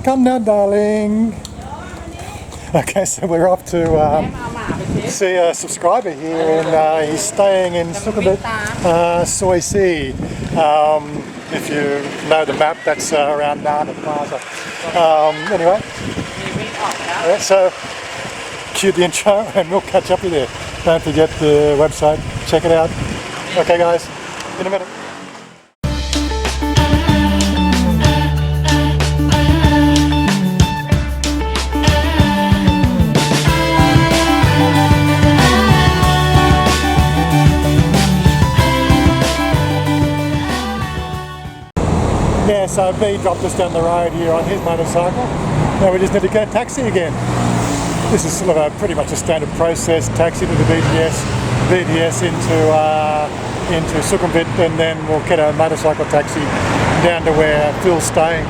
Come now, darling. Okay, so we're off to see a subscriber here, and he's staying in Sukhumvit, Soy C. If you know the map, that's around Nana Plaza. Anyway, so cue the intro, and we'll catch up with you. Don't forget the website. Check it out. Okay, guys. In a minute. Yeah, so B dropped us down the road here on his motorcycle. Now we just need to get a taxi again. This is sort of pretty much a standard process. Taxi to the BTS into Sukhumvit, and then we'll get a motorcycle taxi down to where Phil's staying.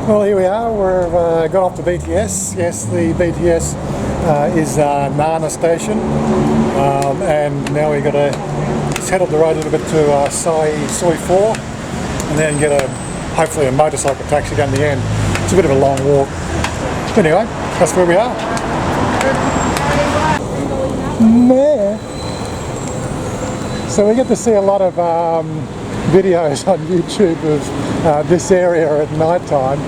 Well, here we are. We've got off the BTS. Yes, the BTS is Nana station, and now we've got to head up the road a little bit to Soy 4, and then get hopefully a motorcycle taxi down the end. It's a bit of a long walk. But anyway, that's where we are. So we get to see a lot of videos on YouTube of this area at night time.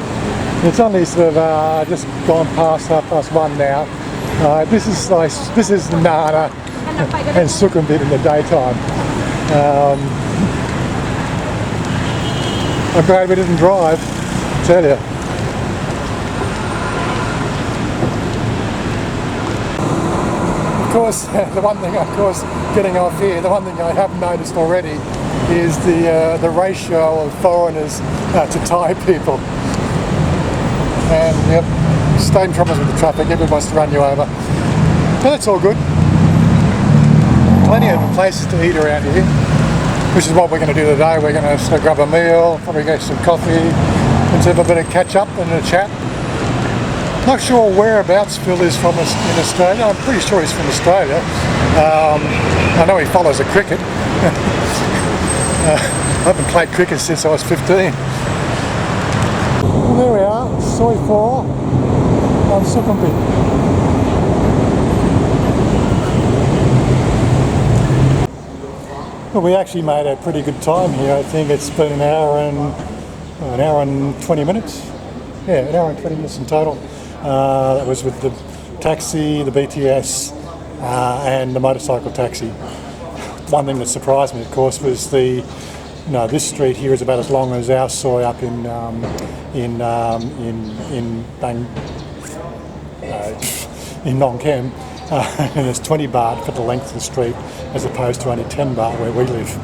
It's only sort of just gone past 1:30 now. This is Nana and Sukhumvit in the daytime. I'm glad we didn't drive, I tell you. Of course, the one thing, getting off here, the one thing I have noticed already is the ratio of foreigners to Thai people. And yep, same problems with the traffic, everyone wants to run you over. But that's all good. Plenty of places to eat around here, which is what we're going to do today. We're going to sort of grab a meal, probably get some coffee, and have a bit of catch up and a chat. Not sure whereabouts Phil is from in Australia. I'm pretty sure he's from Australia. I know he follows the cricket. I haven't played cricket since I was 15. Well, there we are, Soy 4 on Sukhumvit. Well, we actually made a pretty good time here. I think it's been an hour and 20 minutes. Yeah, an hour and 20 minutes in total. That was with the taxi, the BTS, and the motorcycle taxi. One thing that surprised me, of course, was this street here is about as long as our soy up in Nong Kem. And it's 20 baht for the length of the street, as opposed to only 10 baht where we live.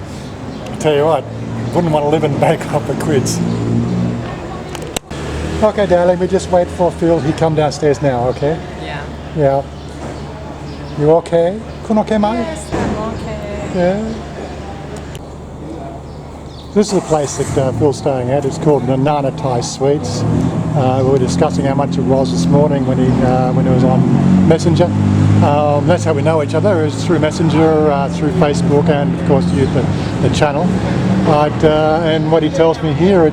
I tell you what, wouldn't want to live in Bangkok for quids. Okay, darling, we just wait for Phil. He come downstairs now, okay? Yeah. Yeah. You okay? Kun okay, mate? Yes, I'm okay. Yeah. This is a place that Phil's staying at. It's called the Nana Thai Suites. We were discussing how much it was this morning when he was on Messenger. That's how we know each other, is through Messenger, through Facebook, and of course the channel. And what he tells me here, I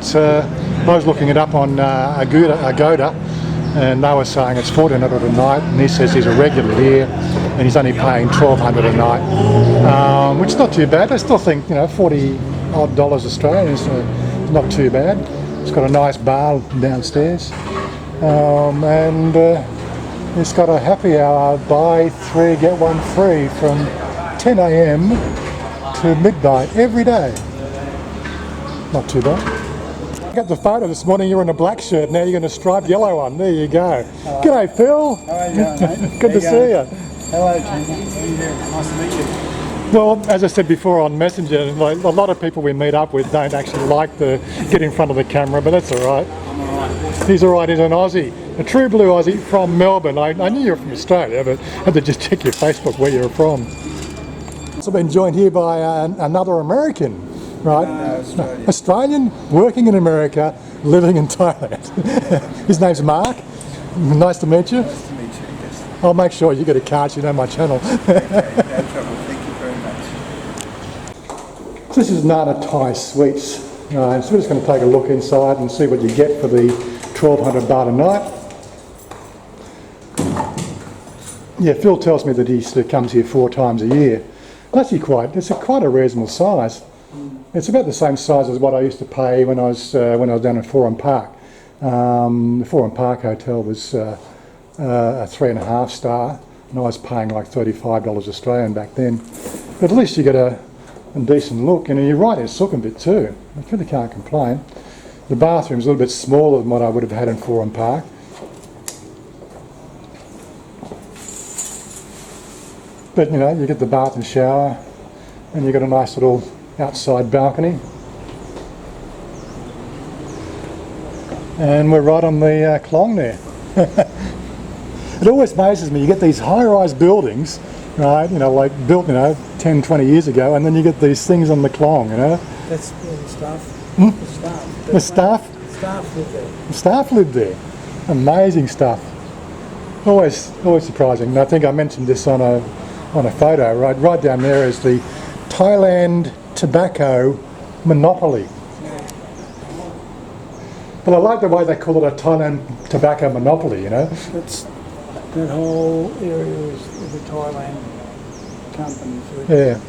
was looking it up on Agoda, and they were saying it's $1,400 a night, and he says he's a regular here, and he's only paying $1,200 a night, which is not too bad. I still think $40 odd Australian is not too bad. It's got a nice bar downstairs, and it's got a happy hour, buy 3 get 1 free from 10 a.m. to midnight every day. Not too bad. I got the photo this morning, you were in a black shirt, now you're in a striped yellow one. There you go. Hello. G'day Phil. How are you going, mate? Good to see you. Hello, Jim. How are you doing? Nice to meet you. Well, as I said before on Messenger, like a lot of people we meet up with don't actually like to get in front of the camera, but that's all right. I'm all right. He's all right, he's an Aussie, a true blue Aussie from Melbourne. I knew you were from Australia, but I had to just check your Facebook where you're from. So I've been joined here by another American, right? No, Australian, working in America, living in Thailand. His name's Mark. Nice to meet you. Nice to meet you, yes. I'll make sure you get a card, you know my channel. Okay, no trouble. Thank you very much. This is Nana Thai Suites. So we're just going to take a look inside and see what you get for the 1,200 baht a night. Yeah, Phil tells me that he sort of comes here 4 times a year. Actually, it's quite a reasonable size. It's about the same size as what I used to pay when I was down in Forum Park. The Forum Park Hotel was a 3.5 star, and I was paying like $35 Australian back then. But at least you get a decent look, and you're right in Sukhumvit too. I really can't complain. The bathroom's a little bit smaller than what I would have had in Forum Park. But you know, you get the bath and shower, and you've got a nice little outside balcony. And we're right on the Klong there. It always amazes me, you get these high-rise buildings, right, you know, like built, 10, 20 years ago, and then you get these things on the Klong, That's the staff. Hmm? The staff. The staff? Staff live there. The staff lived there. Amazing stuff. Always surprising. And I think I mentioned this on a photo. Right down there is the Thailand tobacco monopoly. But I like the way they call it a Thailand tobacco monopoly. That whole area is the Thailand company. Yeah.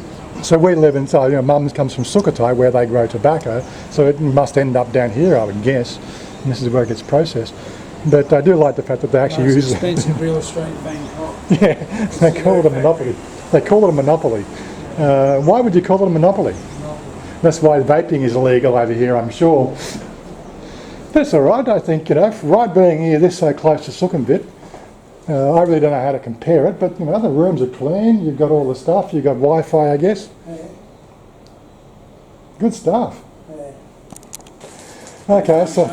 So we live inside, Mum's comes from Sukhothai where they grow tobacco, so it must end up down here, I would guess. And this is where it gets processed. But I do like the fact that they actually use expensive real estate Bangkok. Yeah, they call it a monopoly. They call it a monopoly. Why would you call it a monopoly? That's why vaping is illegal over here, I'm sure. That's all right, I think, right being here this so close to Sukhumvit, I really don't know how to compare it, but the rooms are clean, you've got all the stuff, you've got Wi-Fi, I guess. Yeah. Good stuff. Yeah. Okay, so...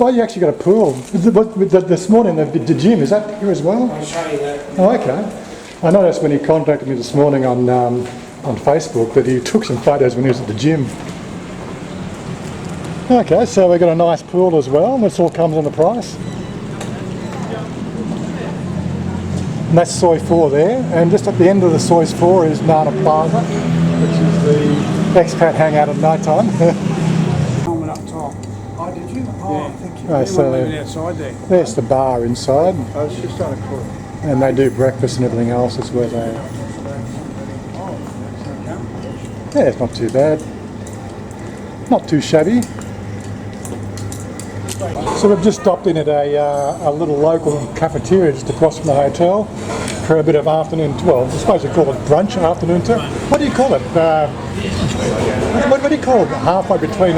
you actually got a pool. This morning, the gym, is that here as well? I'll show you that. Oh, okay. I noticed when he contacted me this morning on Facebook that he took some photos when he was at the gym. Okay, so we've got a nice pool as well, and this all comes on the price. And that's Soi 4 there, and just at the end of the Soi 4 is Nana Plaza, which is the expat hangout at night time. Helmet up top. Oh, did you? Oh, Yeah. thank you. Right, You so weren't living outside there. There's the bar inside, I was just on a call. and they do breakfast and everything else as well. Yeah, it's not too bad. Not too shabby. So we've just stopped in at a little local cafeteria just across from the hotel for a bit of afternoon, well, I suppose you call it brunch, afternoon tea. What do you call it? What do you call it? Halfway between...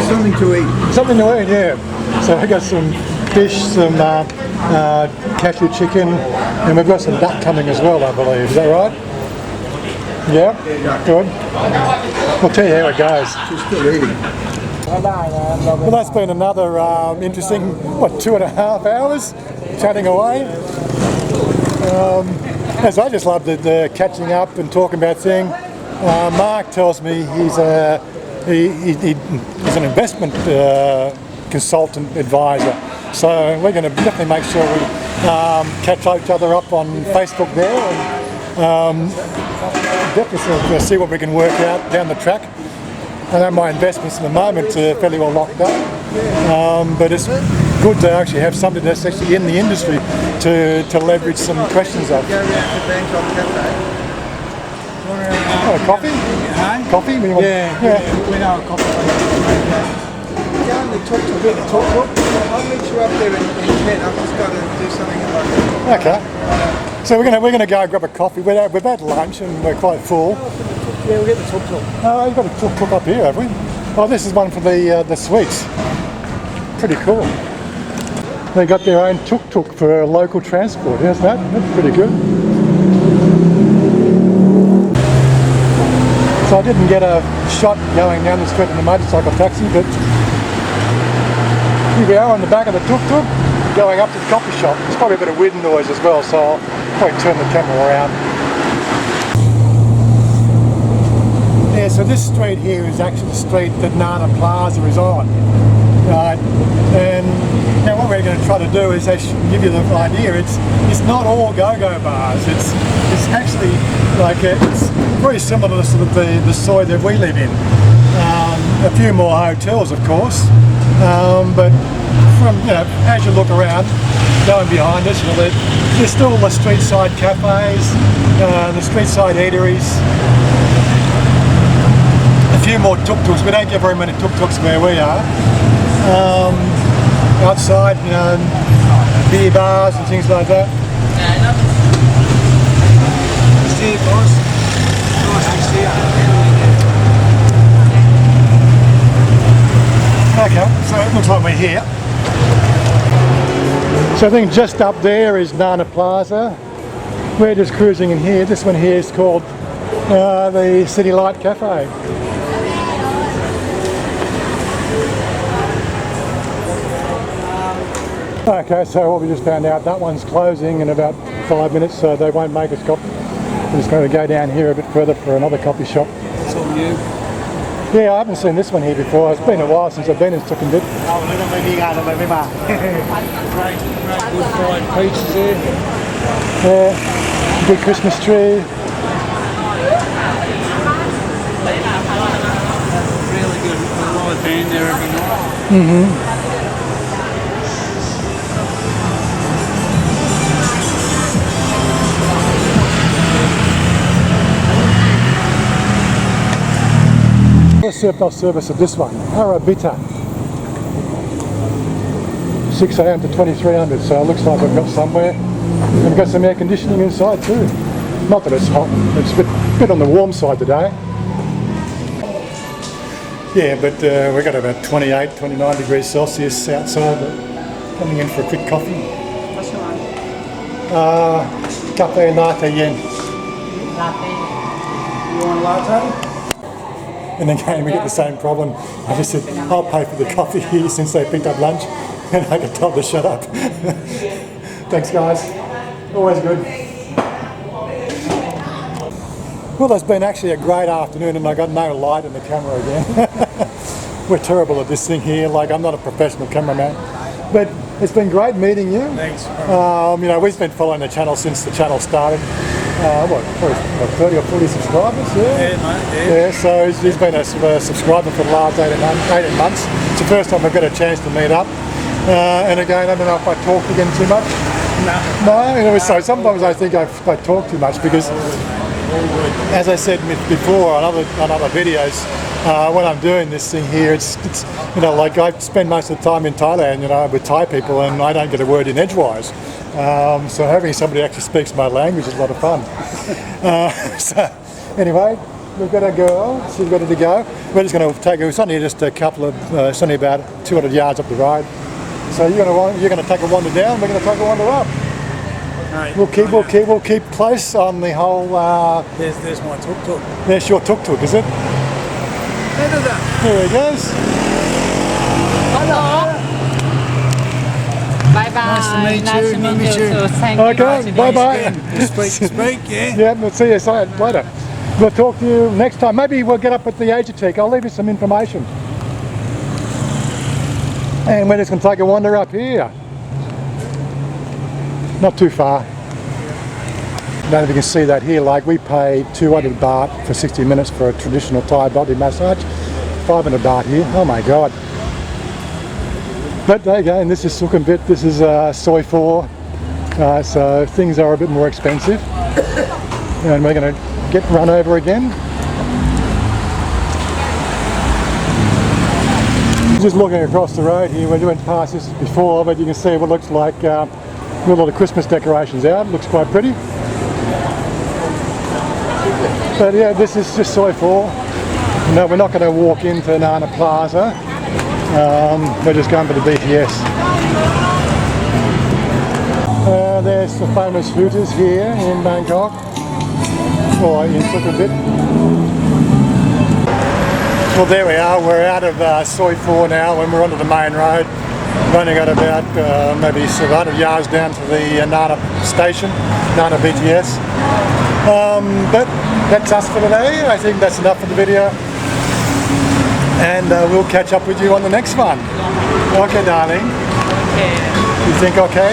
Something to eat. Something to eat, yeah. So we got some fish, some cashew chicken, and we've got some duck coming as well, I believe. Is that right? Yeah? Good. We'll tell you how it goes. She's still eating. Well, that's been another interesting, 2.5 hours chatting away. As I just love the catching up and talking about things. Mark tells me he's an investment consultant advisor, so we're going to definitely make sure we catch each other up on Facebook there, and definitely see what we can work out down the track. I know my investments at the moment are fairly well locked up, but it's good to actually have somebody that's actually in the industry to leverage some questions off. Go around to Bangkok Cafe. Oh, coffee? Huh? Coffee? Yeah, we know a coffee. Go on the tuk-tuk. I'll meet you up there in 10. I've just got to do something about it. Okay. So we're gonna go grab a coffee. We've had lunch and we're quite full. Yeah, we'll get the tuk-tuk. Oh, you've got a tuk-tuk up here, have we? Oh, this is one for the suites. Pretty cool. They got their own tuk-tuk for local transport. How's that? That's pretty good. So I didn't get a shot going down the street in the motorcycle taxi, but here we are on the back of the tuk-tuk going up to the coffee shop. There's probably a bit of wind noise as well, so I'll probably turn the camera around. Yeah, so this street here is actually the street that Nana Plaza is on. Right, and now what we're going to try to do is actually give you the idea. It's not all go-go bars. It's actually like it's very similar to sort of the soy that we live in. A few more hotels, of course, but from as you look around, going behind us, there's still the street side cafes, the street side eateries. A few more tuk-tuks. We don't get very many tuk-tuks where we are. Outside, beer bars and things like that. See you, boss. Nice to see you. Okay, so it looks like we're here. So I think just up there is Nana Plaza. We're just cruising in here. This one here is called the City Light Cafe. Okay, so what we just found out, that one's closing in about 5 minutes, so they won't make us coffee. We're just going to go down here a bit further for another coffee shop. It's all new. Yeah, I haven't seen this one here before. It's been a while since I've been in Sukhumvit. Great wood fired pizzas here. Yeah, big Christmas tree. Really good. A live band there every night. Mm-hmm. Let's see if they'll service at this one. Arabita. 6 AM to 2300, so it looks like we've got somewhere. And we've got some air conditioning inside too. Not that it's hot, it's a bit on the warm side today. Yeah, but we've got about 28, 29 degrees Celsius outside. Coming in for a quick coffee. What's your one? Cafe latte yen. Latte. You want a latte? And again, we get the same problem. I just said, I'll pay for the coffee here since they picked up lunch. And I got told to shut up. Thanks, guys. Always good. Well, it's been actually a great afternoon and I got no light in the camera again. We're terrible at this thing here. Like, I'm not a professional cameraman. But it's been great meeting you. Thanks. We've been following the channel since the channel started. What, 30 or 40 subscribers? Yeah, mate. Yeah, so he's been a subscriber for the last 18 months. It's the first time I've got a chance to meet up. And again, I don't know if I talked again too much. No. So sometimes I think I talk too much because, as I said before on other videos, when I'm doing this thing here, it's like I spend most of the time in Thailand, with Thai people, and I don't get a word in edgewise. So having somebody who actually speaks my language is a lot of fun. So anyway, we've got a girl. She's ready to go. We're just going to take her. It's only just a couple of. It's only about 200 yards up the road. So you're going to take a wander down. We're going to take a wander up. Right. We'll keep close on the whole. There's my tuk-tuk. There's your tuk-tuk, is it? Look at that. Here he goes. Hello. Bye bye. Nice to meet you. Nice to meet you too. Thank Okay, you. bye bye. Speak, yeah. Yeah, we'll see you later. We'll talk to you next time. Maybe we'll get up at the Agetique. I'll leave you some information. And we're just going to take a wander up here. Not too far. I don't know if you can see that here. Like, we pay 200 baht for 60 minutes for a traditional Thai body massage. 500 baht here. Oh my God. But there you go, and this is Sukhumvit. This is Soi 4. So things are a bit more expensive. And we're going to get run over again. Just looking across the road here, we went past this before, but you can see what looks like a lot of Christmas decorations out. It looks quite pretty. But yeah, this is just Soi 4. No, we're not going to walk into Nana Plaza. We're just going for the BTS. There's the famous Hooters here in Bangkok, or in Sukhumvit. Well, there we are. We're out of Soi 4 now, and we're onto the main road. We've only got about maybe 100 yards down to the Nana station, Nana BTS. But that's us for today. I think that's enough for the video. And we'll catch up with you on the next one. Okay, darling. Okay. You think okay?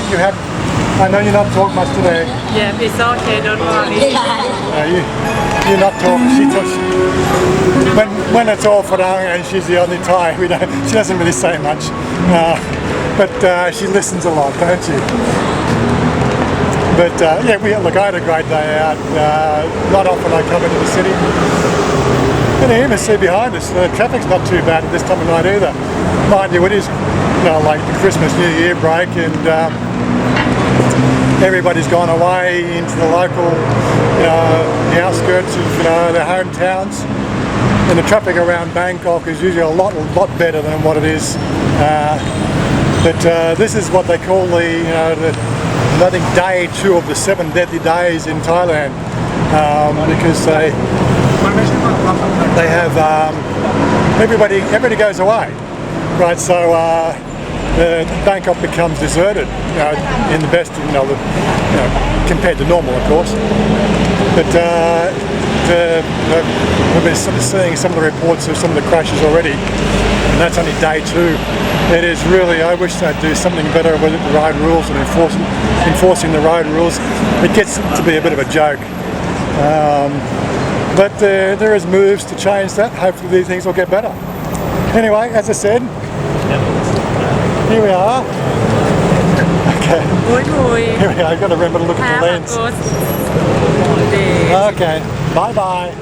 I know you're not talking much today. Yeah, it's okay. Don't worry. You you're not talking. She talks. When it's all Farang and she's the only Thai, she doesn't really say much. But she listens a lot, don't she? But yeah, look, I had a great day out. Not often I come into the city. And you even see behind us, the traffic's not too bad at this time of night either. Mind you, it is like the Christmas New Year break, and everybody's gone away into the local, the outskirts of their hometowns. And the traffic around Bangkok is usually a lot better than what it is. But this is what they call I think day 2 of the 7 deadly days in Thailand, because they have everybody goes away, right? So Bangkok becomes deserted, in the best, compared to normal, of course. But we've been sort of seeing some of the reports of some of the crashes already, and that's only day 2. It is really, I wish they'd do something better with the road rules and enforcing the road rules. It gets to be a bit of a joke. But there is moves to change that. Hopefully these things will get better. Anyway, as I said, here we are. Okay. Here we are. I've got to remember to look at the lens. Have a good day. Okay. Bye bye.